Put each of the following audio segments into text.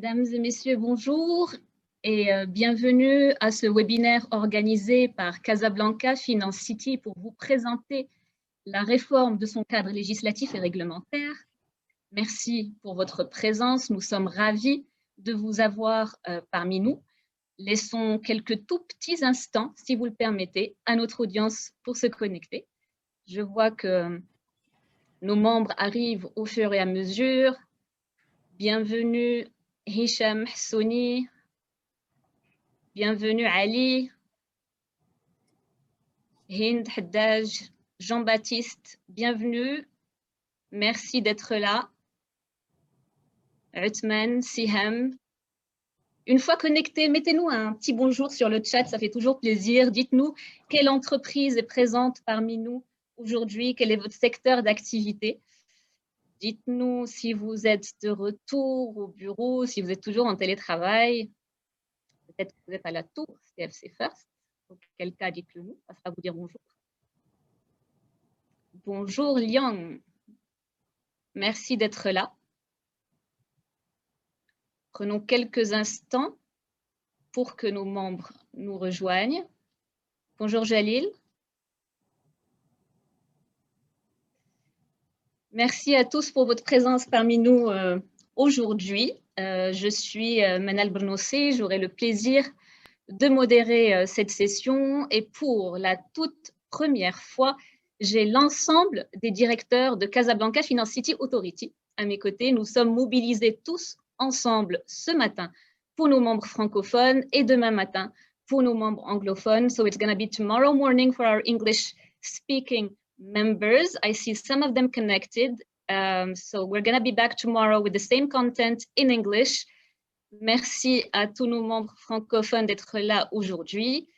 Mesdames et messieurs, bonjour et bienvenue à ce webinaire organisé par Casablanca Finance City pour vous présenter la réforme de son cadre législatif et réglementaire. Merci pour votre présence, nous sommes ravis de vous avoir parmi nous. Laissons quelques tout petits instants, si vous le permettez, à notre audience pour se connecter. Je vois que nos membres arrivent au fur et à mesure. Bienvenue Hicham Hassouni, bienvenue Ali, Hind Haddaj, Jean-Baptiste, bienvenue, merci d'être là. Uthman, Siham. Une fois connectés, mettez-nous un petit bonjour sur le chat, ça fait toujours plaisir. Dites-nous quelle entreprise est présente parmi nous aujourd'hui, quel est votre secteur d'activité. Dites-nous si vous êtes de retour au bureau, si vous êtes toujours en télétravail. Peut-être que vous êtes à la tour CFC First. Auquel cas, dites-le nous, ça va vous dire bonjour. Bonjour Liang. Merci d'être là. Prenons quelques instants pour que nos membres nous rejoignent. Bonjour Jalil. Merci à tous pour votre présence parmi nous aujourd'hui. Je suis Manal Bernossi, j'aurai le plaisir de modérer cette session et pour la toute première fois, j'ai l'ensemble des directeurs de Casablanca Finance City Authority à mes côtés. Nous sommes mobilisés tous ensemble ce matin pour nos membres francophones et demain matin pour nos membres anglophones. So it's going to be tomorrow morning for our English speaking members. I see some of them connected. So we're going to be back tomorrow with the same content in English. Merci à tous nos membres francophones d'être là aujourd'hui.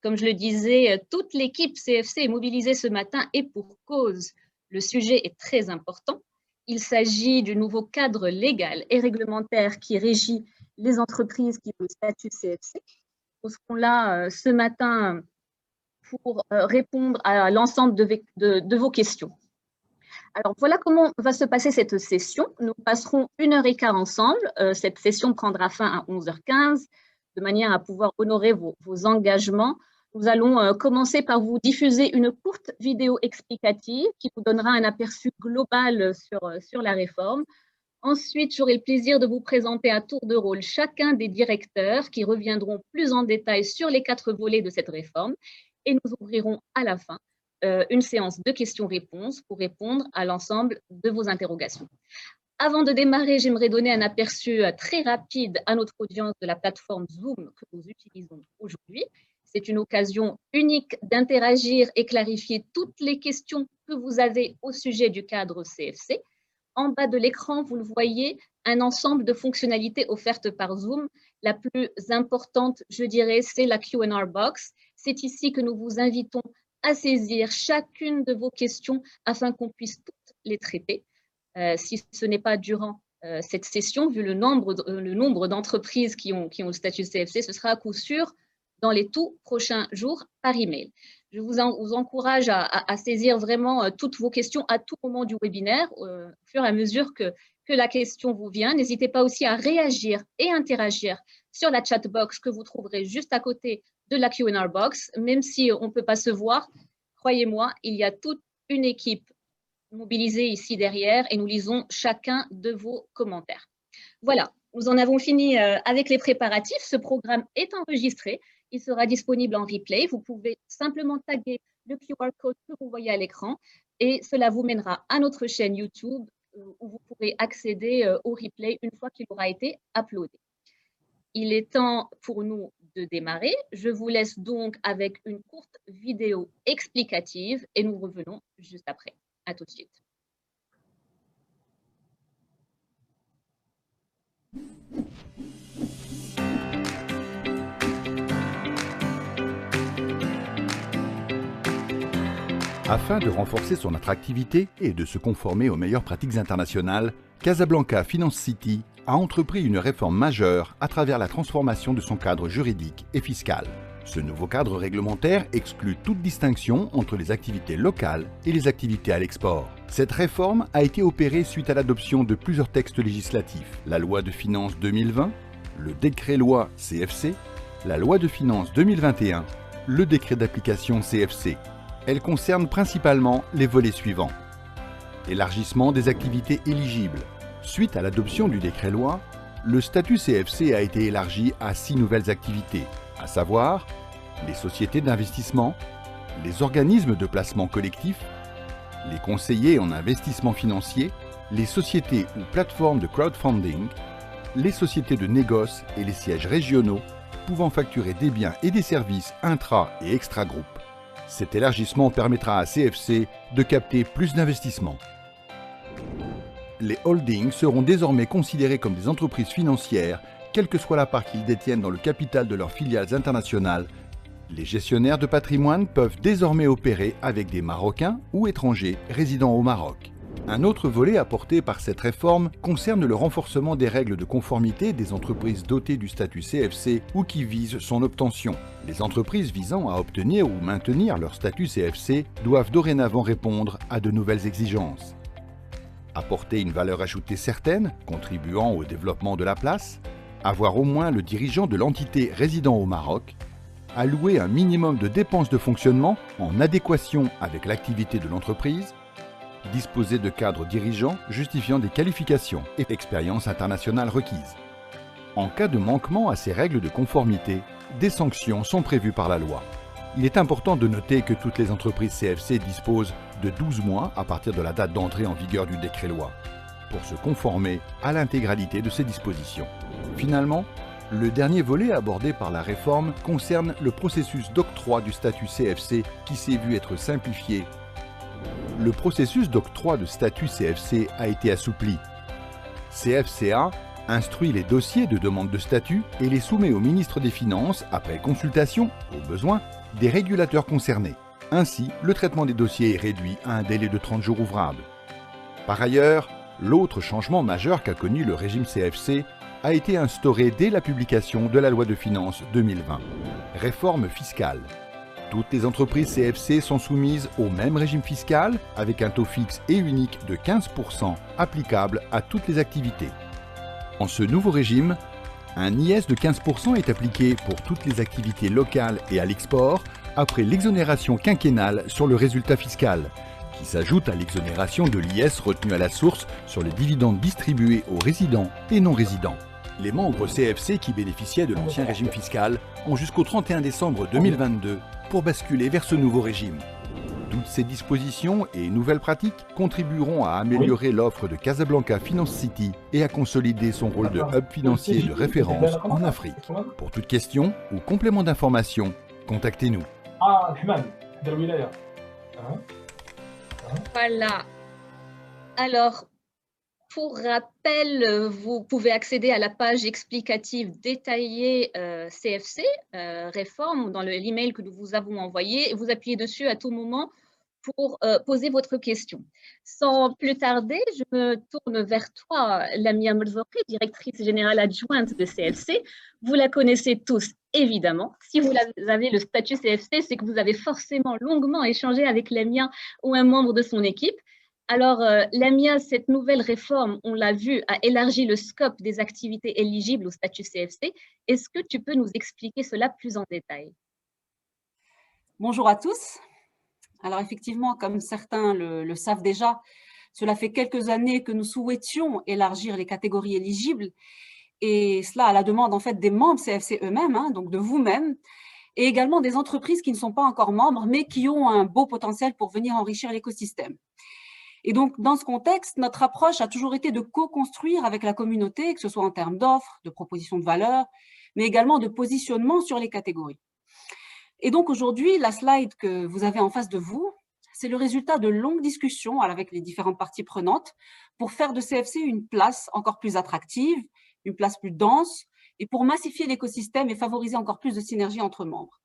Comme je le disais, toute l'équipe CFC est mobilisée ce matin et pour cause. Le sujet est très important. Il s'agit du nouveau cadre légal et réglementaire qui régit les entreprises qui ont le statut CFC. Nous serons là ce matin pour répondre à l'ensemble de vos questions. Alors, voilà comment va se passer cette session. Nous passerons 1h15 ensemble. Cette session prendra fin à 11h15, de manière à pouvoir honorer vos engagements. Nous allons commencer par vous diffuser une courte vidéo explicative qui vous donnera un aperçu global sur la réforme. Ensuite, j'aurai le plaisir de vous présenter à tour de rôle chacun des directeurs qui reviendront plus en détail sur les 4 volets de cette réforme. Et nous ouvrirons à la fin une séance de questions-réponses pour répondre à l'ensemble de vos interrogations. Avant de démarrer, j'aimerais donner un aperçu très rapide à notre audience de la plateforme Zoom que nous utilisons aujourd'hui. C'est une occasion unique d'interagir et clarifier toutes les questions que vous avez au sujet du cadre CFC. En bas de l'écran, vous le voyez, un ensemble de fonctionnalités offertes par Zoom. La plus importante, je dirais, c'est la Q&A box. C'est ici que nous vous invitons à saisir chacune de vos questions afin qu'on puisse toutes les traiter. Si ce n'est pas durant cette session, vu le nombre d'entreprises qui ont le statut CFC, ce sera à coup sûr dans les tout prochains jours par email. Je vous encourage à saisir vraiment toutes vos questions à tout moment du webinaire, au fur et à mesure que la question vous vient. N'hésitez pas aussi à réagir et interagir sur la chat box que vous trouverez juste à côté de la Q&A box. Même si on ne peut pas se voir, croyez-moi, il y a toute une équipe mobilisée ici derrière et nous lisons chacun de vos commentaires. Voilà, nous en avons fini avec les préparatifs. Ce programme est enregistré. Il sera disponible en replay. Vous pouvez simplement taguer le QR code que vous voyez à l'écran et cela vous mènera à notre chaîne YouTube où vous pourrez accéder au replay une fois qu'il aura été uploadé. Il est temps pour nous de démarrer. Je vous laisse donc avec une courte vidéo explicative et nous revenons juste après. À tout de suite. Afin de renforcer son attractivité et de se conformer aux meilleures pratiques internationales, Casablanca Finance City a entrepris une réforme majeure à travers la transformation de son cadre juridique et fiscal. Ce nouveau cadre réglementaire exclut toute distinction entre les activités locales et les activités à l'export. Cette réforme a été opérée suite à l'adoption de plusieurs textes législatifs, la loi de finances 2020, le décret-loi CFC, la loi de finances 2021, le décret d'application CFC. Elle concerne principalement les volets suivants. Élargissement des activités éligibles. Suite à l'adoption du décret-loi, le statut CFC a été élargi à 6 nouvelles activités, à savoir les sociétés d'investissement, les organismes de placement collectif, les conseillers en investissement financier, les sociétés ou plateformes de crowdfunding, les sociétés de négoce et les sièges régionaux pouvant facturer des biens et des services intra- et extra-groupes. Cet élargissement permettra à CFC de capter plus d'investissements. Les holdings seront désormais considérés comme des entreprises financières, quelle que soit la part qu'ils détiennent dans le capital de leurs filiales internationales. Les gestionnaires de patrimoine peuvent désormais opérer avec des Marocains ou étrangers résidant au Maroc. Un autre volet apporté par cette réforme concerne le renforcement des règles de conformité des entreprises dotées du statut CFC ou qui visent son obtention. Les entreprises visant à obtenir ou maintenir leur statut CFC doivent dorénavant répondre à de nouvelles exigences. Apporter une valeur ajoutée certaine, contribuant au développement de la place, avoir au moins le dirigeant de l'entité résidant au Maroc, allouer un minimum de dépenses de fonctionnement en adéquation avec l'activité de l'entreprise, disposer de cadres dirigeants justifiant des qualifications et expériences internationales requises. En cas de manquement à ces règles de conformité, des sanctions sont prévues par la loi. Il est important de noter que toutes les entreprises CFC disposent de 12 mois à partir de la date d'entrée en vigueur du décret-loi pour se conformer à l'intégralité de ces dispositions. Finalement, le dernier volet abordé par la réforme concerne le processus d'octroi du statut CFC qui s'est vu être simplifié. Le processus d'octroi de statut CFC a été assoupli. CFCA instruit les dossiers de demande de statut et les soumet au ministre des Finances après consultation, au besoin, des régulateurs concernés. Ainsi, le traitement des dossiers est réduit à un délai de 30 jours ouvrables. Par ailleurs, l'autre changement majeur qu'a connu le régime CFC a été instauré dès la publication de la loi de finances 2020. Réforme fiscale. Toutes les entreprises CFC sont soumises au même régime fiscal avec un taux fixe et unique de 15% applicable à toutes les activités. En ce nouveau régime, un IS de 15% est appliqué pour toutes les activités locales et à l'export après l'exonération quinquennale sur le résultat fiscal, qui s'ajoute à l'exonération de l'IS retenu à la source sur les dividendes distribués aux résidents et non-résidents. Les membres CFC qui bénéficiaient de l'ancien régime fiscal ont jusqu'au 31 décembre 2022 pour basculer vers ce nouveau régime. Toutes ces dispositions et nouvelles pratiques contribueront à améliorer l'offre de Casablanca Finance City et à consolider son rôle de hub financier de référence en Afrique. Pour toute question ou complément d'information, contactez-nous. Voilà. Alors, pour rappel, vous pouvez accéder à la page explicative détaillée CFC, réforme, dans l'email que nous vous avons envoyé, et vous appuyez dessus à tout moment pour poser votre question. Sans plus tarder, je me tourne vers toi, Lamia Merzouki, directrice générale adjointe de CFC. Vous la connaissez tous, évidemment. Si vous avez le statut CFC, c'est que vous avez forcément longuement échangé avec Lamia ou un membre de son équipe. Alors, Lamia, cette nouvelle réforme, on l'a vu, a élargi le scope des activités éligibles au statut CFC. Est-ce que tu peux nous expliquer cela plus en détail? Bonjour à tous. Alors effectivement, comme certains le savent déjà, cela fait quelques années que nous souhaitions élargir les catégories éligibles, et cela à la demande en fait des membres CFC eux-mêmes, donc de vous-même, et également des entreprises qui ne sont pas encore membres, mais qui ont un beau potentiel pour venir enrichir l'écosystème. Et donc, dans ce contexte, notre approche a toujours été de co-construire avec la communauté, que ce soit en termes d'offres, de propositions de valeur, mais également de positionnement sur les catégories. Et donc, aujourd'hui, la slide que vous avez en face de vous, c'est le résultat de longues discussions avec les différentes parties prenantes pour faire de CFC une place encore plus attractive, une place plus dense, et pour massifier l'écosystème et favoriser encore plus de synergie entre membres.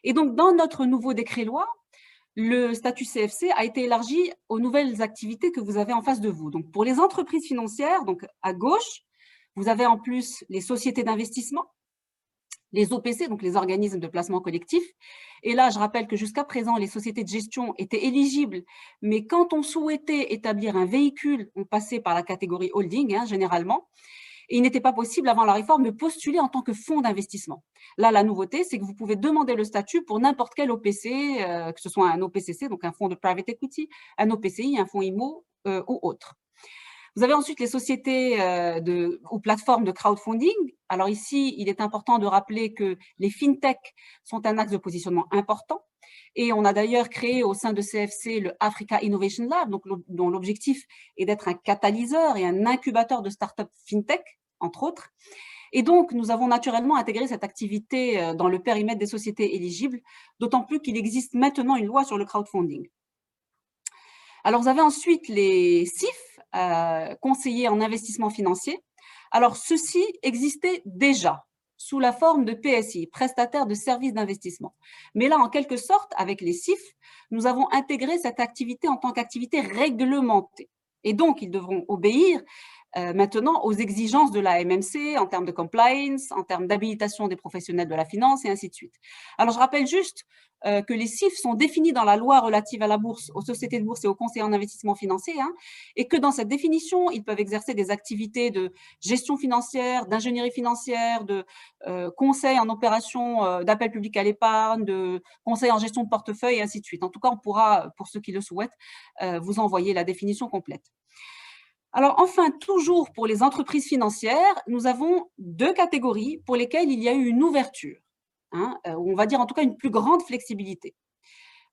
Et donc, dans notre nouveau décret-loi, le statut CFC a été élargi aux nouvelles activités que vous avez en face de vous. Donc, pour les entreprises financières, donc à gauche, vous avez en plus les sociétés d'investissement, les OPC, donc les organismes de placement collectif. Et là, je rappelle que jusqu'à présent, les sociétés de gestion étaient éligibles, mais quand on souhaitait établir un véhicule, on passait par la catégorie holding, généralement, et il n'était pas possible avant la réforme de postuler en tant que fonds d'investissement. Là, la nouveauté, c'est que vous pouvez demander le statut pour n'importe quel OPC, que ce soit un OPCC, donc un fonds de private equity, un OPCI, un fonds IMO ou autre. Vous avez ensuite les sociétés ou plateformes de crowdfunding. Alors ici, il est important de rappeler que les fintechs sont un axe de positionnement important. Et on a d'ailleurs créé au sein de CFC le Africa Innovation Lab, donc, dont l'objectif est d'être un catalyseur et un incubateur de startups fintech, entre autres. Et donc, nous avons naturellement intégré cette activité dans le périmètre des sociétés éligibles, d'autant plus qu'il existe maintenant une loi sur le crowdfunding. Alors, vous avez ensuite les CIF, conseillers en investissement financier. Alors, ceux-ci existaient déjà sous la forme de PSI, prestataires de services d'investissement. Mais là, en quelque sorte, avec les CIF, nous avons intégré cette activité en tant qu'activité réglementée. Et donc, ils devront obéir maintenant aux exigences de la MMC en termes de compliance, en termes d'habilitation des professionnels de la finance et ainsi de suite. Alors, je rappelle juste que les CIF sont définis dans la loi relative à la bourse, aux sociétés de bourse et aux conseillers en investissement financier, et que dans cette définition, ils peuvent exercer des activités de gestion financière, d'ingénierie financière, de conseil en opération d'appel public à l'épargne, de conseil en gestion de portefeuille et ainsi de suite. En tout cas, on pourra, pour ceux qui le souhaitent, vous envoyer la définition complète. Alors enfin, toujours pour les entreprises financières, nous avons deux catégories pour lesquelles il y a eu une ouverture, on va dire en tout cas une plus grande flexibilité.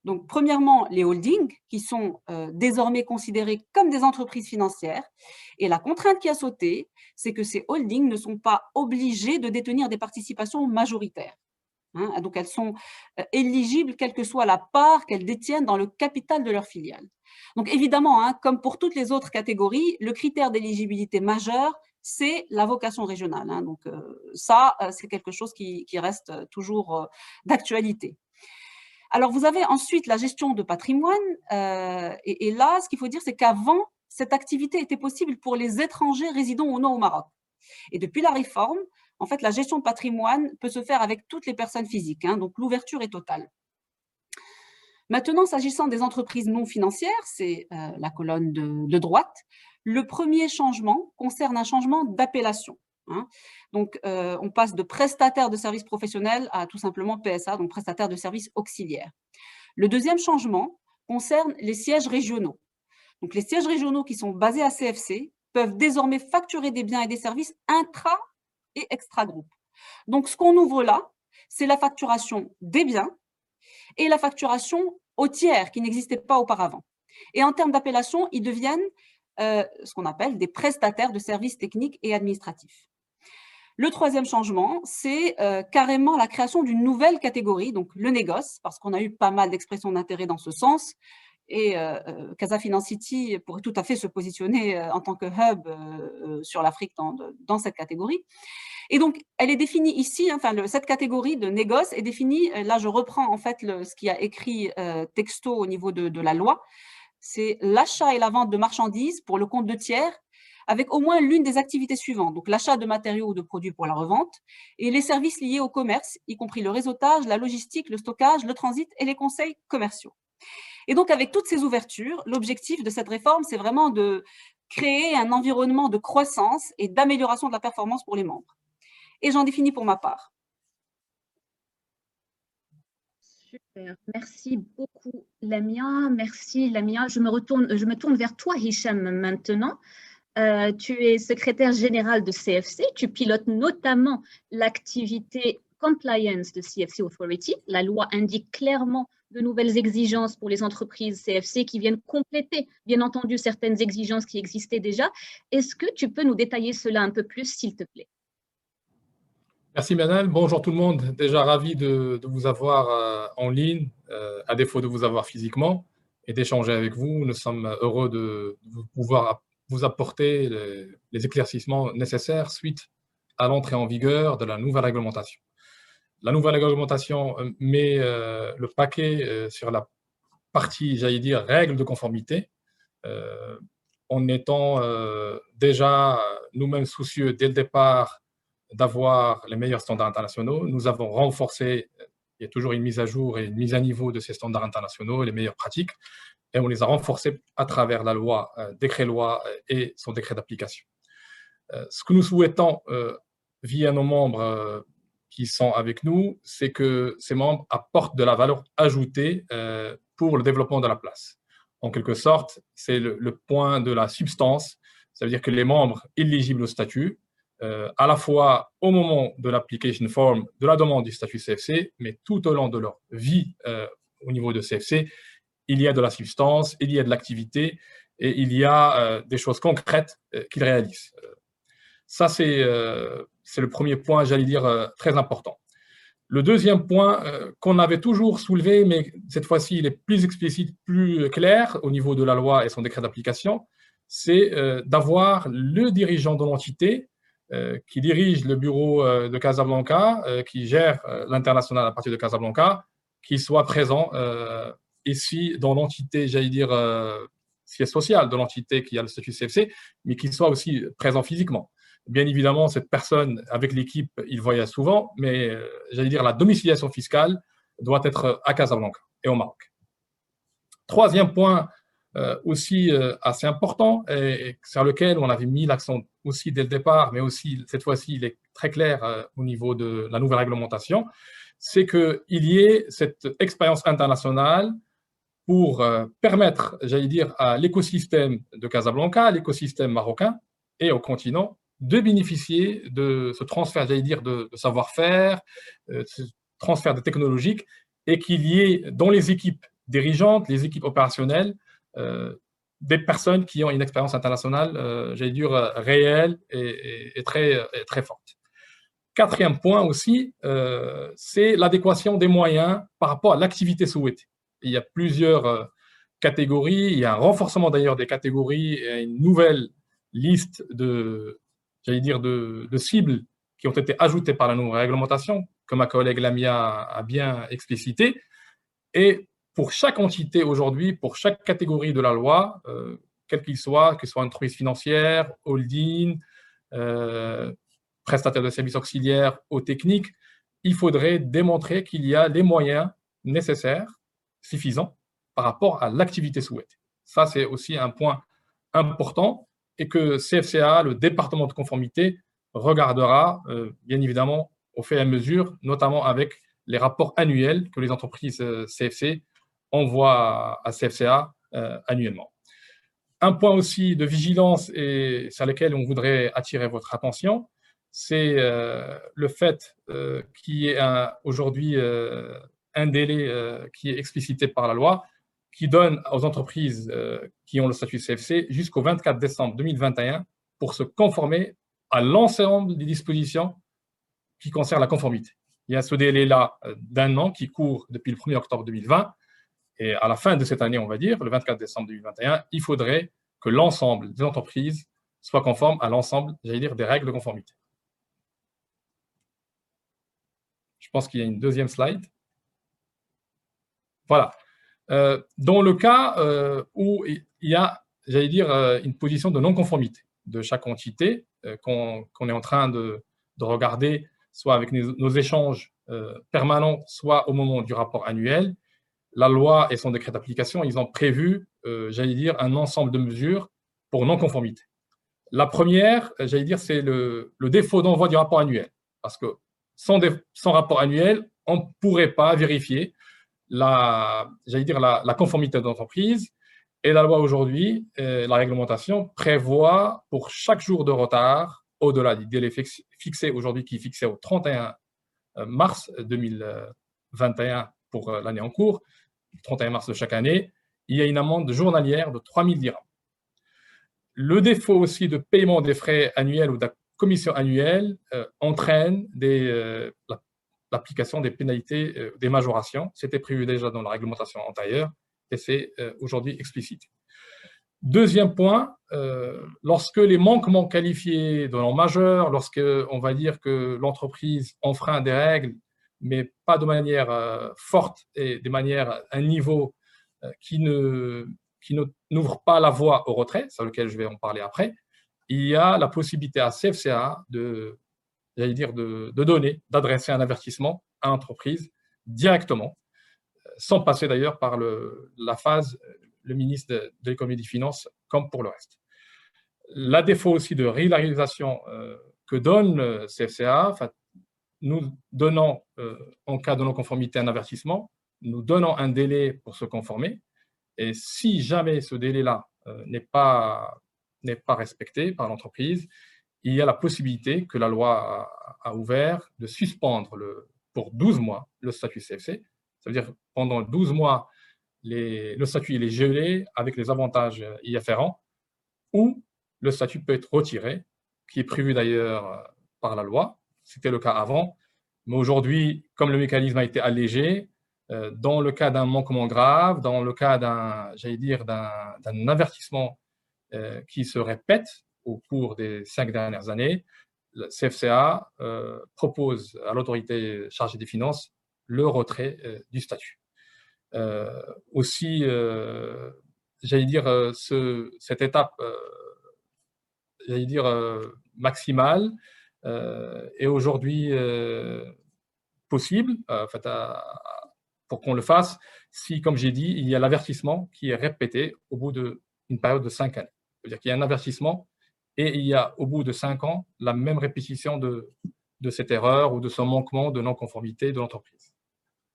Donc premièrement, les holdings qui sont désormais considérés comme des entreprises financières. Et la contrainte qui a sauté, c'est que ces holdings ne sont pas obligés de détenir des participations majoritaires. Donc elles sont éligibles quelle que soit la part qu'elles détiennent dans le capital de leur filiale. Donc évidemment, comme pour toutes les autres catégories, le critère d'éligibilité majeur, c'est la vocation régionale. Donc ça, c'est quelque chose qui reste toujours d'actualité. Alors vous avez ensuite la gestion de patrimoine. Et là, ce qu'il faut dire, c'est qu'avant, cette activité était possible pour les étrangers résidant ou non au Maroc. Et depuis la réforme, en fait, la gestion de patrimoine peut se faire avec toutes les personnes physiques. Donc l'ouverture est totale. Maintenant, s'agissant des entreprises non financières, c'est la colonne de droite, le premier changement concerne un changement d'appellation. Donc, on passe de prestataire de services professionnels à tout simplement PSA, donc prestataire de services auxiliaires. Le deuxième changement concerne les sièges régionaux. Donc, les sièges régionaux qui sont basés à CFC peuvent désormais facturer des biens et des services intra- et extra-groupe. Donc, ce qu'on ouvre là, c'est la facturation des biens et la facturation aux tiers qui n'existaient pas auparavant. Et en termes d'appellation, ils deviennent ce qu'on appelle des prestataires de services techniques et administratifs. Le troisième changement, c'est carrément la création d'une nouvelle catégorie, donc le négoce, parce qu'on a eu pas mal d'expressions d'intérêt dans ce sens. Et Casa Finance City pourrait tout à fait se positionner en tant que hub sur l'Afrique dans cette catégorie. Et donc, elle est définie ici, cette catégorie de négoce est définie, là je reprends en fait ce qui a écrit texto au niveau de la loi, c'est l'achat et la vente de marchandises pour le compte de tiers avec au moins l'une des activités suivantes, donc l'achat de matériaux ou de produits pour la revente et les services liés au commerce, y compris le réseautage, la logistique, le stockage, le transit et les conseils commerciaux. Et donc, avec toutes ces ouvertures, l'objectif de cette réforme, c'est vraiment de créer un environnement de croissance et d'amélioration de la performance pour les membres. Et j'en définis pour ma part. Super, merci beaucoup Lamia. Merci Lamia. Je me tourne vers toi Hicham maintenant. Tu es secrétaire général de CFC. Tu pilotes notamment l'activité compliance de CFC Authority. La loi indique clairement de nouvelles exigences pour les entreprises CFC qui viennent compléter, bien entendu, certaines exigences qui existaient déjà. Est-ce que tu peux nous détailler cela un peu plus, s'il te plaît? Merci Manal. Bonjour tout le monde. Déjà ravi de vous avoir en ligne, à défaut de vous avoir physiquement, et d'échanger avec vous. Nous sommes heureux de pouvoir vous apporter les éclaircissements nécessaires suite à l'entrée en vigueur de la nouvelle réglementation. La nouvelle réglementation met le paquet sur la partie, j'allais dire, règles de conformité, en étant déjà nous-mêmes soucieux dès le départ d'avoir les meilleurs standards internationaux. Nous avons renforcé, il y a toujours une mise à jour et une mise à niveau de ces standards internationaux, les meilleures pratiques, et on les a renforcés à travers la loi, décret-loi et son décret d'application. Ce que nous souhaitons via nos membres qui sont avec nous, c'est que ces membres apportent de la valeur ajoutée pour le développement de la place. En quelque sorte, c'est le point de la substance, ça veut dire que les membres éligibles au statut, à la fois au moment de l'application form, de la demande du statut CFC, mais tout au long de leur vie au niveau de CFC, il y a de la substance, il y a de l'activité et il y a des choses concrètes qu'ils réalisent. Ça, c'est le premier point, j'allais dire, très important. Le deuxième point qu'on avait toujours soulevé, mais cette fois-ci, il est plus explicite, plus clair au niveau de la loi et son décret d'application, c'est d'avoir le dirigeant de l'entité qui dirige le bureau de Casablanca, qui gère l'international à partir de Casablanca, qui soit présent ici dans l'entité, j'allais dire, siège social de l'entité qui a le statut CFC, mais qui soit aussi présent physiquement. Bien évidemment, cette personne, avec l'équipe, il voyage souvent, mais j'allais dire la domiciliation fiscale doit être à Casablanca et au Maroc. Troisième point aussi assez important, et sur lequel on avait mis l'accent aussi dès le départ, mais aussi cette fois-ci, il est très clair au niveau de la nouvelle réglementation, c'est qu'il y ait cette expérience internationale pour permettre, j'allais dire, à l'écosystème de Casablanca, à l'écosystème marocain et au continent, de bénéficier de ce transfert, j'allais dire, de savoir-faire, ce transfert de technologiques, et qu'il y ait dans les équipes dirigeantes, les équipes opérationnelles, des personnes qui ont une expérience internationale, j'allais dire, réelle et très forte. Quatrième point aussi, c'est l'adéquation des moyens par rapport à l'activité souhaitée. Il y a plusieurs catégories, il y a un renforcement d'ailleurs des catégories et une nouvelle liste de, j'allais dire, de cibles qui ont été ajoutées par la nouvelle réglementation, que ma collègue Lamia a bien explicité. Et pour chaque entité aujourd'hui, pour chaque catégorie de la loi, quel qu'il soit, que ce soit entreprise financière, holding, prestataire de services auxiliaires ou techniques, il faudrait démontrer qu'il y a les moyens nécessaires, suffisants, par rapport à l'activité souhaitée. Ça, c'est aussi un point important et que CFCA, le département de conformité, regardera, bien évidemment, au fur et à mesure, notamment avec les rapports annuels que les entreprises CFC envoient à CFCA annuellement. Un point aussi de vigilance et sur lequel on voudrait attirer votre attention, c'est le fait qu'il y ait aujourd'hui un délai qui est explicité par la loi, qui donne aux entreprises qui ont le statut CFC jusqu'au 24 décembre 2021 pour se conformer à l'ensemble des dispositions qui concernent la conformité. Il y a ce délai-là d'un an qui court depuis le 1er octobre 2020 et à la fin de cette année, on va dire, le 24 décembre 2021, il faudrait que l'ensemble des entreprises soient conformes à l'ensemble, j'allais dire, des règles de conformité. Je pense qu'il y a une deuxième slide. Voilà. Dans le cas où il y a, j'allais dire, une position de non-conformité de chaque entité qu'on est en train de regarder, soit avec nos échanges permanents, soit au moment du rapport annuel, la loi et son décret d'application, ils ont prévu, j'allais dire, un ensemble de mesures pour non-conformité. La première, j'allais dire, c'est le défaut d'envoi du rapport annuel. Parce que sans rapport annuel, on ne pourrait pas vérifier la conformité de l'entreprise. Et la loi aujourd'hui, la réglementation prévoit pour chaque jour de retard, au-delà du délai fixé aujourd'hui, qui est fixé au 31 mars 2021 pour l'année en cours, 31 mars de chaque année, il y a une amende journalière de 3 000 dirhams. Le défaut aussi de paiement des frais annuels ou de la commission annuelle entraîne l'application des pénalités, des majorations. C'était prévu déjà dans la réglementation antérieure et c'est aujourd'hui explicité. Deuxième point, lorsque les manquements qualifiés de non majeurs, lorsque on va dire que l'entreprise enfreint des règles, mais pas de manière forte et de manière à un niveau qui n'ouvre pas la voie au retrait, sur lequel je vais en parler après, il y a la possibilité à CFCA de j'allais dire, de donner, d'adresser un avertissement à l'entreprise directement, sans passer d'ailleurs par la phase, le ministre de l'économie et des finances, comme pour le reste. La défaut aussi de régularisation que donne le CFCA, nous donnant, en cas de non-conformité, un avertissement, nous donnant un délai pour se conformer, et si jamais ce délai-là n'est pas respecté par l'entreprise, il y a la possibilité que la loi a ouvert de suspendre pour 12 mois le statut CFC. Ça veut dire que pendant 12 mois, le statut il est gelé avec les avantages y afférents, ou le statut peut être retiré, qui est prévu d'ailleurs par la loi. C'était le cas avant. Mais aujourd'hui, comme le mécanisme a été allégé, dans le cas d'un manquement grave, dans le cas d'un avertissement qui se répète au cours des 5 dernières années, le CFCA propose à l'autorité chargée des finances le retrait du statut. Aussi, cette étape, maximale est aujourd'hui possible pour qu'on le fasse si, comme j'ai dit, il y a l'avertissement qui est répété au bout d'une période de 5 années. C'est-à-dire qu'il y a un avertissement et il y a, au bout de 5 ans, la même répétition de cette erreur ou de ce manquement de non-conformité de l'entreprise.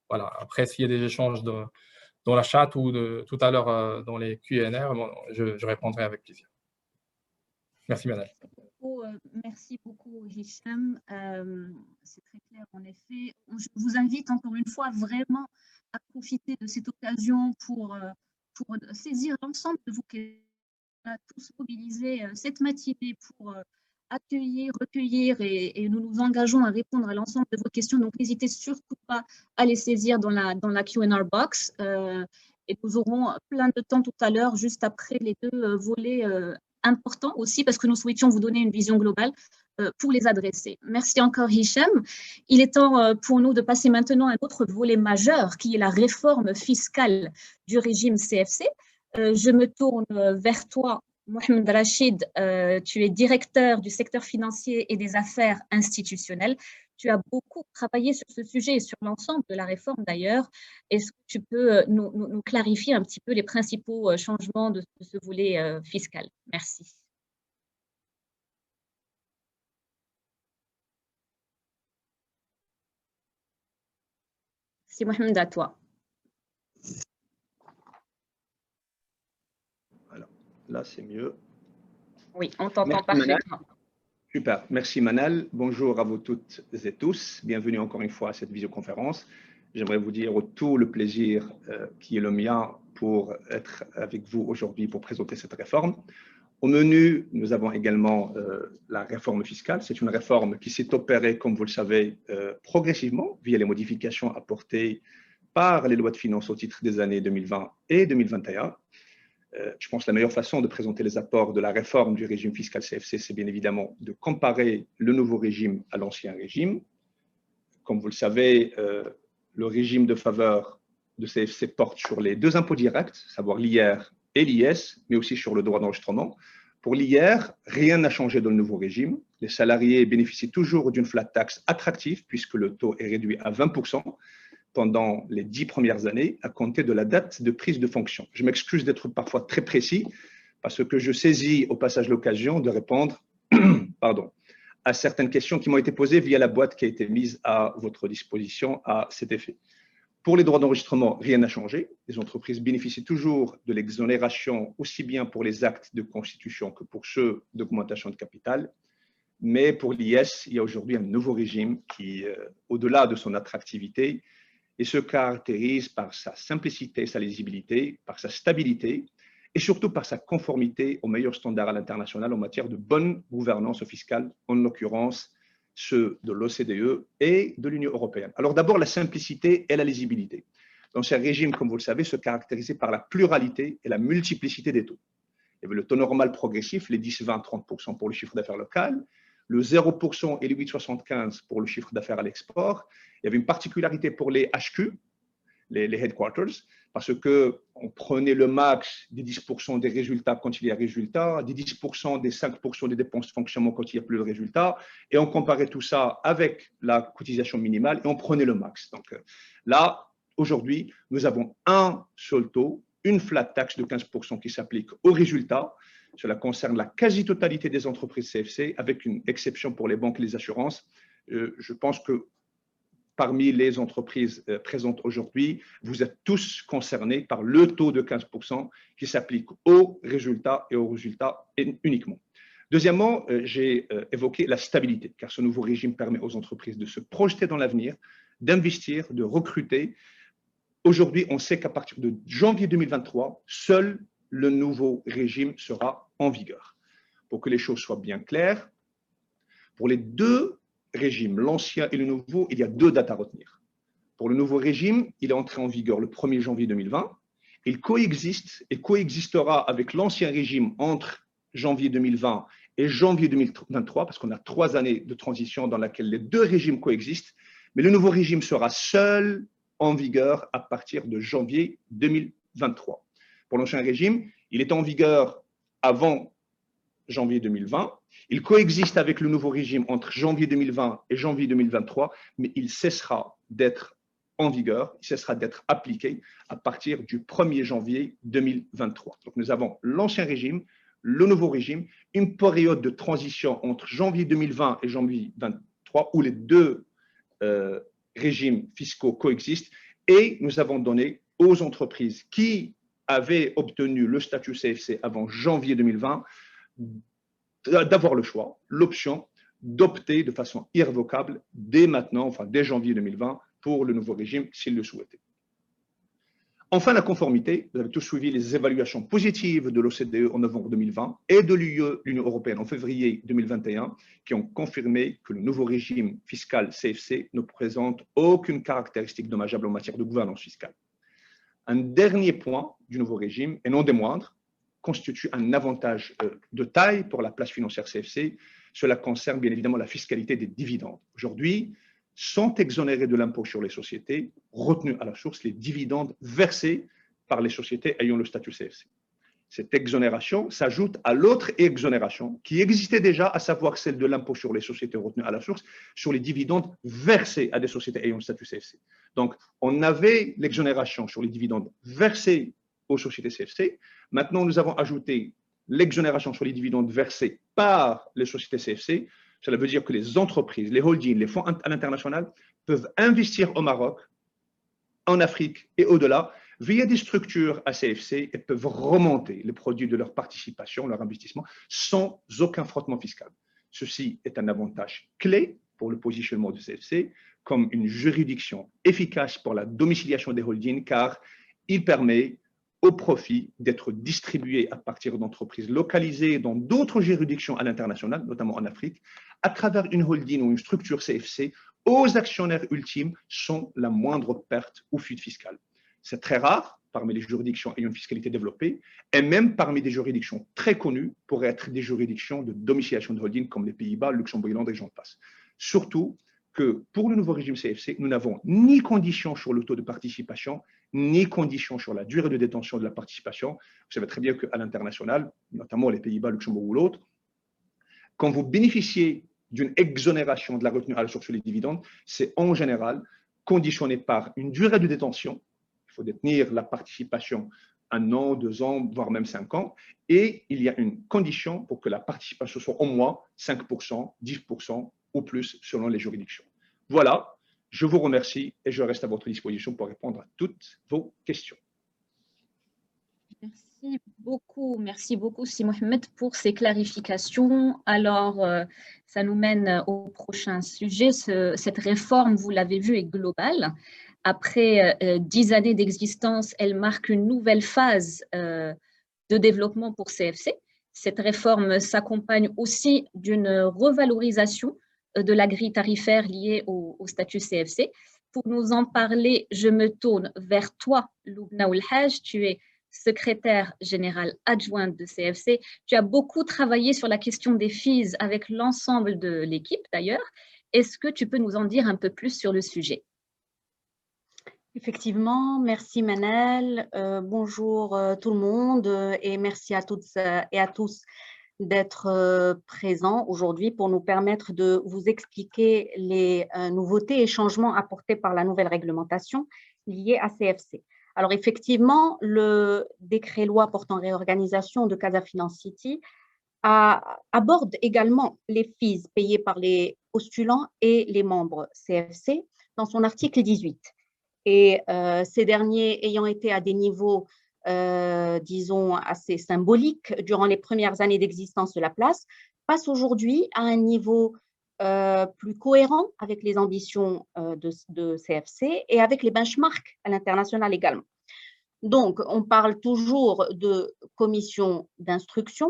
Voilà. Après, s'il y a des échanges dans la chat ou tout à l'heure dans les Q&A, je répondrai avec plaisir. Merci, Manal. Merci beaucoup, Hicham. C'est très clair, en effet. Je vous invite encore une fois vraiment à profiter de cette occasion pour saisir l'ensemble de vos questions, à tous mobiliser cette matinée pour accueillir, recueillir et nous nous engageons à répondre à l'ensemble de vos questions. Donc, n'hésitez surtout pas à les saisir dans la Q&A box. Et nous aurons plein de temps tout à l'heure, juste après les deux volets importants aussi, parce que nous souhaitions vous donner une vision globale pour les adresser. Merci encore, Hicham. Il est temps pour nous de passer maintenant à un autre volet majeur, qui est la réforme fiscale du régime CFC. Je me tourne vers toi, Mohamed Rachid. Tu es directeur du secteur financier et des affaires institutionnelles. Tu as beaucoup travaillé sur ce sujet et sur l'ensemble de la réforme d'ailleurs. Est-ce que tu peux nous clarifier un petit peu les principaux changements de ce volet fiscal? Merci. C'est Mohamed, à toi. Voilà. Là, c'est mieux. Oui, on t'entend parfaitement. Super, merci Manal. Bonjour à vous toutes et tous. Bienvenue encore une fois à cette visioconférence. J'aimerais vous dire tout le plaisir qui est le mien pour être avec vous aujourd'hui pour présenter cette réforme. Au menu, nous avons également la réforme fiscale. C'est une réforme qui s'est opérée, comme vous le savez, progressivement via les modifications apportées par les lois de finances au titre des années 2020 et 2021. Je pense que la meilleure façon de présenter les apports de la réforme du régime fiscal CFC, c'est bien évidemment de comparer le nouveau régime à l'ancien régime. Comme vous le savez, le régime de faveur de CFC porte sur les deux impôts directs, savoir l'IR et l'IS, mais aussi sur le droit d'enregistrement. Pour l'IR, rien n'a changé dans le nouveau régime. Les salariés bénéficient toujours d'une flat tax attractive puisque le taux est réduit à 20% pendant les 10 premières années à compter de la date de prise de fonction. Je m'excuse d'être parfois très précis parce que je saisis au passage l'occasion de répondre à certaines questions qui m'ont été posées via la boîte qui a été mise à votre disposition à cet effet. Pour les droits d'enregistrement, rien n'a changé. Les entreprises bénéficient toujours de l'exonération aussi bien pour les actes de constitution que pour ceux d'augmentation de capital. Mais pour l'IS, il y a aujourd'hui un nouveau régime qui, au-delà de son attractivité, et se caractérise par sa simplicité, sa lisibilité, par sa stabilité et surtout par sa conformité aux meilleurs standards à l'international en matière de bonne gouvernance fiscale, en l'occurrence ceux de l'OCDE et de l'Union européenne. Alors d'abord, la simplicité et la lisibilité. L'ancien régime, comme vous le savez, se caractérisait par la pluralité et la multiplicité des taux. Il y avait le taux normal progressif, les 10, 20, 30% pour le chiffre d'affaires local, le 0% et le 8,75 pour le chiffre d'affaires à l'export. Il y avait une particularité pour les HQ, les headquarters, parce qu'on prenait le max des 10% des résultats quand il y a résultat, des 10% des 5% des dépenses de fonctionnement quand il n'y a plus de résultat, et on comparait tout ça avec la cotisation minimale et on prenait le max. Donc là, aujourd'hui, nous avons un seul taux, une flat tax de 15% qui s'applique aux résultats. Cela concerne la quasi-totalité des entreprises CFC, avec une exception pour les banques et les assurances. Je pense que parmi les entreprises présentes aujourd'hui, vous êtes tous concernés par le taux de 15% qui s'applique aux résultats et aux résultats uniquement. Deuxièmement, j'ai évoqué la stabilité, car ce nouveau régime permet aux entreprises de se projeter dans l'avenir, d'investir, de recruter. Aujourd'hui, on sait qu'à partir de janvier 2023, seul le nouveau régime sera en vigueur. Pour que les choses soient bien claires, pour les deux régime, l'ancien et le nouveau, il y a deux dates à retenir. Pour le nouveau régime, il est entré en vigueur le 1er janvier 2020. Il coexiste et coexistera avec l'ancien régime entre janvier 2020 et janvier 2023, parce qu'on a 3 années de transition dans laquelle les deux régimes coexistent. Mais le nouveau régime sera seul en vigueur à partir de janvier 2023. Pour l'ancien régime, il est en vigueur avant janvier 2020. Il coexiste avec le nouveau régime entre janvier 2020 et janvier 2023, mais il cessera d'être en vigueur, il cessera d'être appliqué à partir du 1er janvier 2023. Donc nous avons l'ancien régime, le nouveau régime, une période de transition entre janvier 2020 et janvier 2023 où les deux régimes fiscaux coexistent, et nous avons donné aux entreprises qui avaient obtenu le statut CFC avant janvier 2020 d'avoir le choix, l'option d'opter de façon irrévocable dès maintenant, enfin dès janvier 2020, pour le nouveau régime s'ils le souhaitaient. Enfin, la conformité, vous avez tous suivi les évaluations positives de l'OCDE en novembre 2020 et de l'Union européenne en février 2021 qui ont confirmé que le nouveau régime fiscal CFC ne présente aucune caractéristique dommageable en matière de gouvernance fiscale. Un dernier point du nouveau régime, et non des moindres, constitue un avantage de taille pour la place financière CFC. Cela concerne bien évidemment la fiscalité des dividendes. Aujourd'hui, sont exonérés de l'impôt sur les sociétés, retenus à la source les dividendes versés par les sociétés ayant le statut CFC. Cette exonération s'ajoute à l'autre exonération qui existait déjà, à savoir celle de l'impôt sur les sociétés retenues à la source sur les dividendes versés à des sociétés ayant le statut CFC. Donc, on avait l'exonération sur les dividendes versés aux sociétés CFC. Maintenant, nous avons ajouté l'exonération sur les dividendes versés par les sociétés CFC. Cela veut dire que les entreprises, les holdings, les fonds à l'international peuvent investir au Maroc, en Afrique et au-delà via des structures à CFC et peuvent remonter les produits de leur participation, leur investissement, sans aucun frottement fiscal. Ceci est un avantage clé pour le positionnement de CFC comme une juridiction efficace pour la domiciliation des holdings car il permet au profit d'être distribué à partir d'entreprises localisées dans d'autres juridictions à l'international, notamment en Afrique, à travers une holding ou une structure CFC aux actionnaires ultimes sans la moindre perte ou fuite fiscale. C'est très rare parmi les juridictions ayant une fiscalité développée et même parmi des juridictions très connues pour être des juridictions de domiciliation de holding comme les Pays-Bas, Luxembourg, Irlande et j'en passe. Surtout que pour le nouveau régime CFC, nous n'avons ni conditions sur le taux de participation, ni conditions sur la durée de détention de la participation. Vous savez très bien qu'à l'international, notamment les Pays-Bas, Luxembourg ou l'autre, quand vous bénéficiez d'une exonération de la retenue à la source sur les dividendes, c'est en général conditionné par une durée de détention. Il faut détenir la participation 1 an, 2 ans, voire même 5 ans. Et il y a une condition pour que la participation soit au moins 5%, 10% ou plus selon les juridictions. Voilà, je vous remercie et je reste à votre disposition pour répondre à toutes vos questions. Merci beaucoup, Si Mohamed, pour ces clarifications. Alors, ça nous mène au prochain sujet. Cette réforme, vous l'avez vu, est globale. Après 10 années d'existence, elle marque une nouvelle phase de développement pour CFC. Cette réforme s'accompagne aussi d'une revalorisation de la grille tarifaire liée au statut CFC. Pour nous en parler, je me tourne vers toi, Loubna Oulhaj. Tu es secrétaire générale adjointe de CFC. Tu as beaucoup travaillé sur la question des fees avec l'ensemble de l'équipe d'ailleurs. Est-ce que tu peux nous en dire un peu plus sur le sujet? Effectivement, merci Manal. Bonjour tout le monde et merci à toutes et à tous d'être présents aujourd'hui pour nous permettre de vous expliquer les nouveautés et changements apportés par la nouvelle réglementation liée à CFC. Alors effectivement, le décret-loi portant réorganisation de Casa Finance City aborde également les fees payées par les postulants et les membres CFC dans son article 18. Et ces derniers ayant été à des niveaux, disons, assez symboliques durant les premières années d'existence de la place, passent aujourd'hui à un niveau plus cohérent avec les ambitions de CFC et avec les benchmarks à l'international également. Donc, on parle toujours de commission d'instruction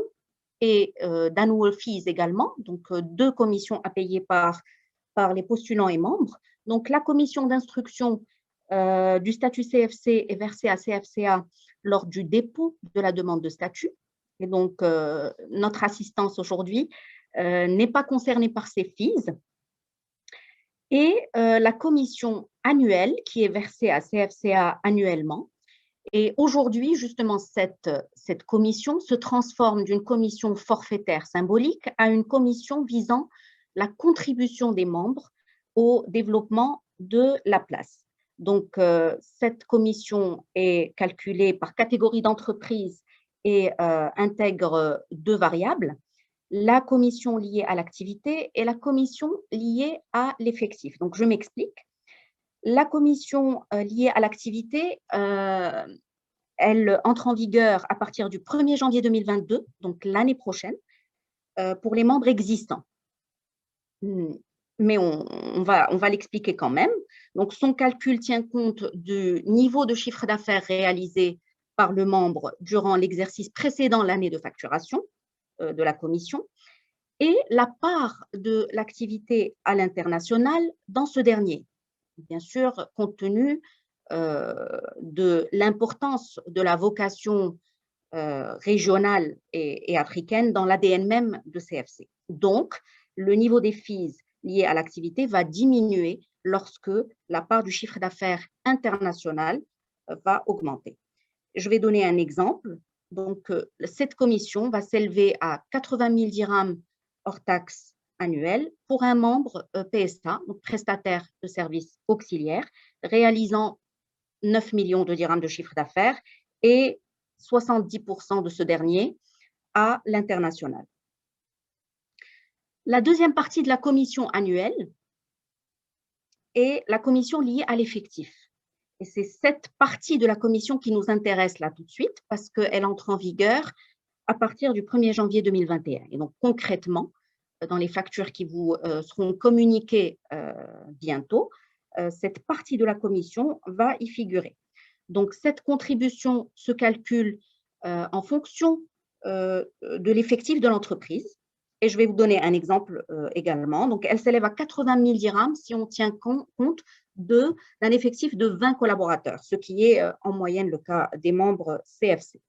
et d'annual fees également, donc 2 commissions à payer par les postulants et membres. Donc, la commission d'instruction du statut CFC est versée à CFCA lors du dépôt de la demande de statut. Et donc, notre assistance aujourd'hui n'est pas concernée par ces fees. Et la commission annuelle qui est versée à CFCA annuellement. Et aujourd'hui, justement, cette commission se transforme d'une commission forfaitaire symbolique à une commission visant la contribution des membres au développement de la place. Donc, cette commission est calculée par catégorie d'entreprise et intègre 2 variables, la commission liée à l'activité et la commission liée à l'effectif. Donc, je m'explique. La commission liée à l'activité, elle entre en vigueur à partir du 1er janvier 2022, donc l'année prochaine, pour les membres existants. Mais on va l'expliquer quand même. Donc, son calcul tient compte du niveau de chiffre d'affaires réalisé par le membre durant l'exercice précédant l'année de facturation de la commission et la part de l'activité à l'international dans ce dernier. Bien sûr, compte tenu de l'importance de la vocation régionale et africaine dans l'ADN même de CFC. Donc, le niveau des fees liés à l'activité va diminuer lorsque la part du chiffre d'affaires international va augmenter. Je vais donner un exemple. Donc, cette commission va s'élever à 80 000 dirhams hors taxes annuelles pour un membre PSA, donc prestataire de services auxiliaires, réalisant 9 millions de dirhams de chiffre d'affaires et 70% de ce dernier à l'international. La deuxième partie de la commission annuelle est la commission liée à l'effectif. Et c'est cette partie de la commission qui nous intéresse là tout de suite parce qu'elle entre en vigueur à partir du 1er janvier 2021. Et donc concrètement, dans les factures qui vous seront communiquées bientôt, cette partie de la commission va y figurer. Donc cette contribution se calcule en fonction de l'effectif de l'entreprise. Et je vais vous donner un exemple également. Donc, elle s'élève à 80 000 dirhams si on tient compte d'un effectif de 20 collaborateurs, ce qui est en moyenne le cas des membres CFC.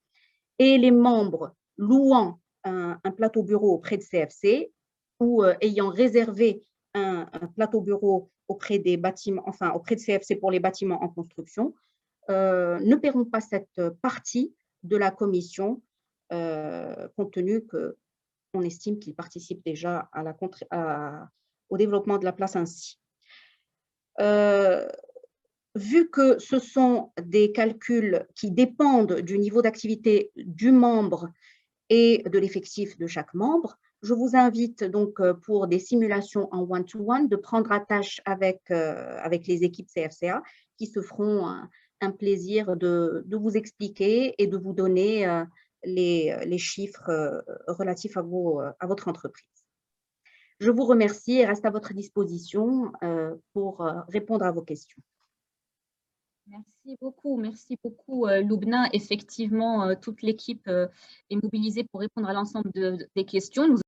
Et les membres louant un plateau bureau auprès de CFC ou ayant réservé un plateau bureau auprès des bâtiments, enfin auprès de CFC pour les bâtiments en construction, ne paieront pas cette partie de la commission compte tenu que on estime qu'ils participent déjà au développement de la place ainsi. Vu que ce sont des calculs qui dépendent du niveau d'activité du membre et de l'effectif de chaque membre, je vous invite donc pour des simulations en one-to-one de prendre attache avec les équipes CFCA qui se feront un plaisir de vous expliquer et de vous donner les chiffres relatifs à votre entreprise. Je vous remercie et reste à votre disposition pour répondre à vos questions. Merci beaucoup Loubna. Effectivement, toute l'équipe est mobilisée pour répondre à l'ensemble des questions. Nous